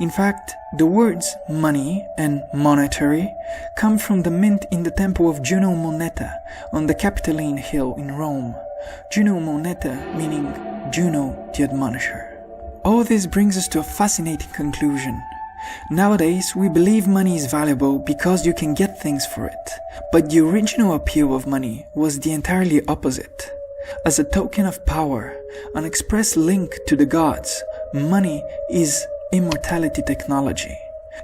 In fact, the words money and monetary come from the mint in the temple of Juno Moneta on the Capitoline Hill in Rome. Juno Moneta meaning Juno the Admonisher. All this brings us to a fascinating conclusion. Nowadays, we believe money is valuable because you can get things for it. But the original appeal of money was the entirely opposite. As a token of power, an express link to the gods, money is immortality technology.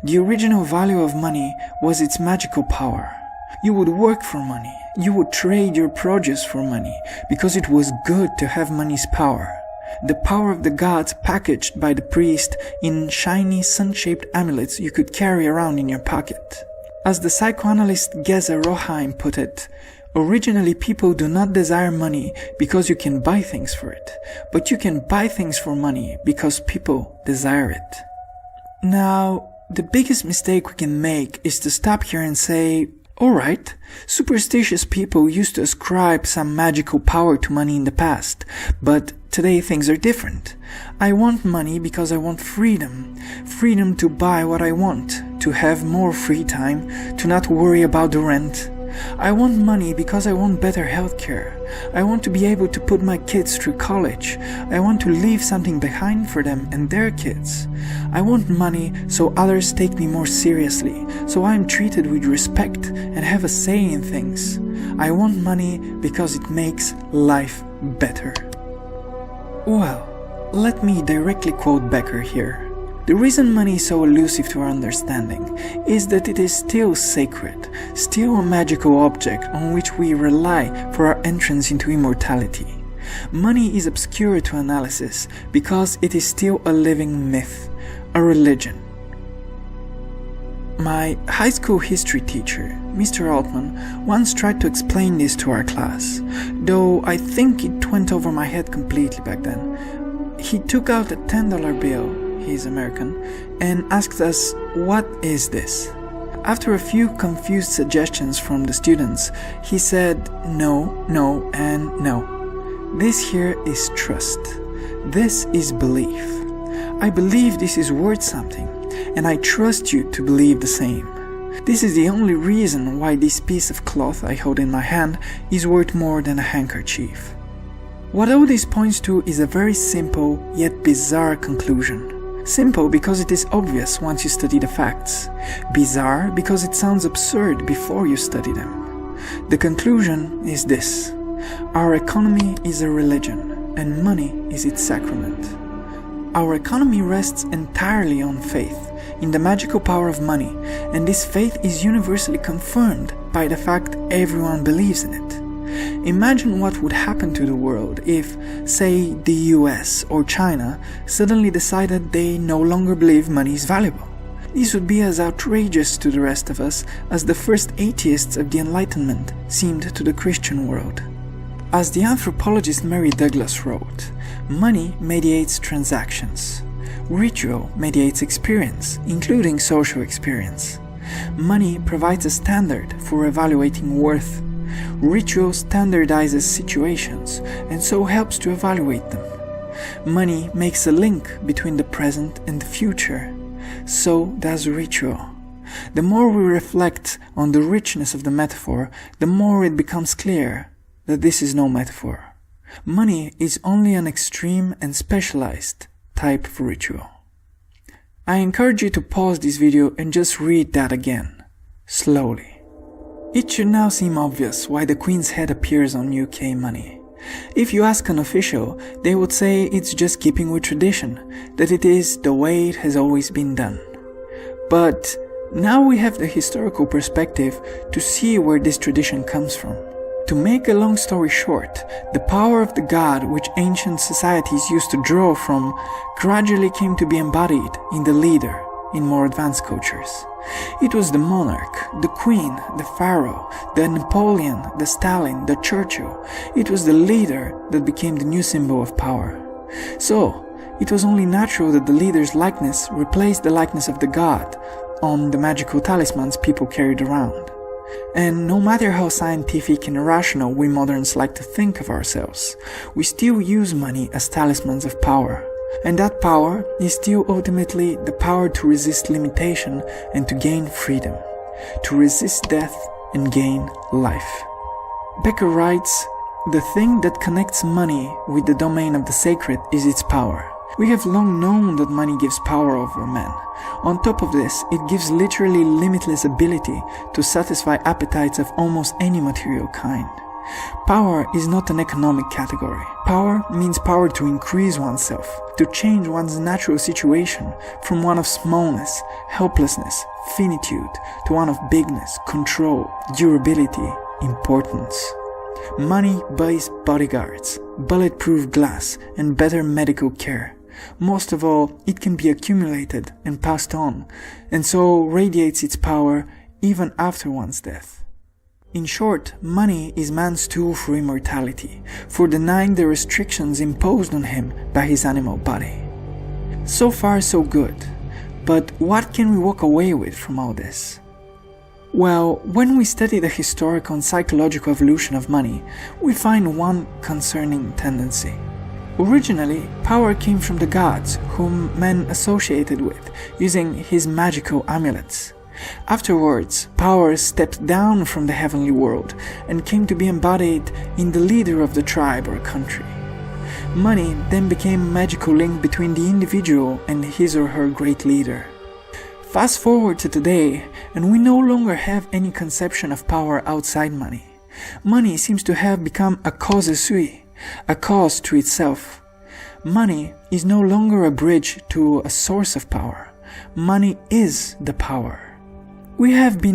The original value of money was its magical power. You would work for money. You would trade your produce for money because it was good to have money's power. The power of the gods packaged by the priest in shiny sun-shaped amulets you could carry around in your pocket. As the psychoanalyst Geza Roheim put it, originally people do not desire money because you can buy things for it, but you can buy things for money because people desire it. Now, the biggest mistake we can make is to stop here and say, alright, superstitious people used to ascribe some magical power to money in the past, but today things are different. I want money because I want freedom. Freedom to buy what I want, to have more free time, to not worry about the rent. I want money because I want better healthcare. I want to be able to put my kids through college. I want to leave something behind for them and their kids. I want money so others take me more seriously, so I am treated with respect and have a say in things. I want money because it makes life better. Well, let me directly quote Becker here. The reason money is so elusive to our understanding is that it is still sacred, still a magical object on which we rely for our entrance into immortality. Money is obscure to analysis because it is still a living myth, a religion. My high school history teacher, Mr. Altman, once tried to explain this to our class, though I think it went over my head completely back then. He took out a $10 bill, he's American, and asked us, "What is this?" After a few confused suggestions from the students, he said, "No, no, and no. This here is trust. This is belief. I believe this is worth something, and I trust you to believe the same. This is the only reason why this piece of cloth I hold in my hand is worth more than a handkerchief." What all this points to is a very simple yet bizarre conclusion. Simple because it is obvious once you study the facts. Bizarre because it sounds absurd before you study them. The conclusion is this: our economy is a religion, and money is its sacrament. Our economy rests entirely on faith, in the magical power of money, and this faith is universally confirmed by the fact everyone believes in it. Imagine what would happen to the world if, say, the US or China suddenly decided they no longer believe money is valuable. This would be as outrageous to the rest of us as the first atheists of the Enlightenment seemed to the Christian world. As the anthropologist Mary Douglas wrote, money mediates transactions. Ritual mediates experience, including social experience. Money provides a standard for evaluating worth. Ritual standardizes situations and so helps to evaluate them. Money makes a link between the present and the future. So does ritual. The more we reflect on the richness of the metaphor, the more it becomes clear that this is no metaphor. Money is only an extreme and specialized type of ritual. I encourage you to pause this video and just read that again, slowly. It should now seem obvious why the Queen's head appears on UK money. If you ask an official, they would say it's just keeping with tradition, that it is the way it has always been done. But now we have the historical perspective to see where this tradition comes from. To make a long story short, the power of the god which ancient societies used to draw from gradually came to be embodied in the leader in more advanced cultures. It was the monarch, the queen, the pharaoh, the Napoleon, the Stalin, the Churchill. It was the leader that became the new symbol of power. So, it was only natural that the leader's likeness replaced the likeness of the god on the magical talismans people carried around. And no matter how scientific and rational we moderns like to think of ourselves, we still use money as talismans of power. And that power is still ultimately the power to resist limitation and to gain freedom, to resist death and gain life. Becker writes, "The thing that connects money with the domain of the sacred is its power. We have long known that money gives power over man. On top of this, it gives literally limitless ability to satisfy appetites of almost any material kind. Power is not an economic category. Power means power to increase oneself, to change one's natural situation from one of smallness, helplessness, finitude, to one of bigness, control, durability, importance. Money buys bodyguards, bulletproof glass, and better medical care. Most of all, it can be accumulated and passed on, and so radiates its power even after one's death. In short, money is man's tool for immortality, for denying the restrictions imposed on him by his animal body. So far so good, but what can we walk away with from all this? Well, when we study the historical and psychological evolution of money, we find one concerning tendency. Originally, power came from the gods, whom men associated with, using his magical amulets. Afterwards, power stepped down from the heavenly world and came to be embodied in the leader of the tribe or country. Money then became a magical link between the individual and his or her great leader. Fast forward to today, and we no longer have any conception of power outside money. Money seems to have become a causa sui, a cause to itself. Money is no longer a bridge to a source of power. Money is the power. We have been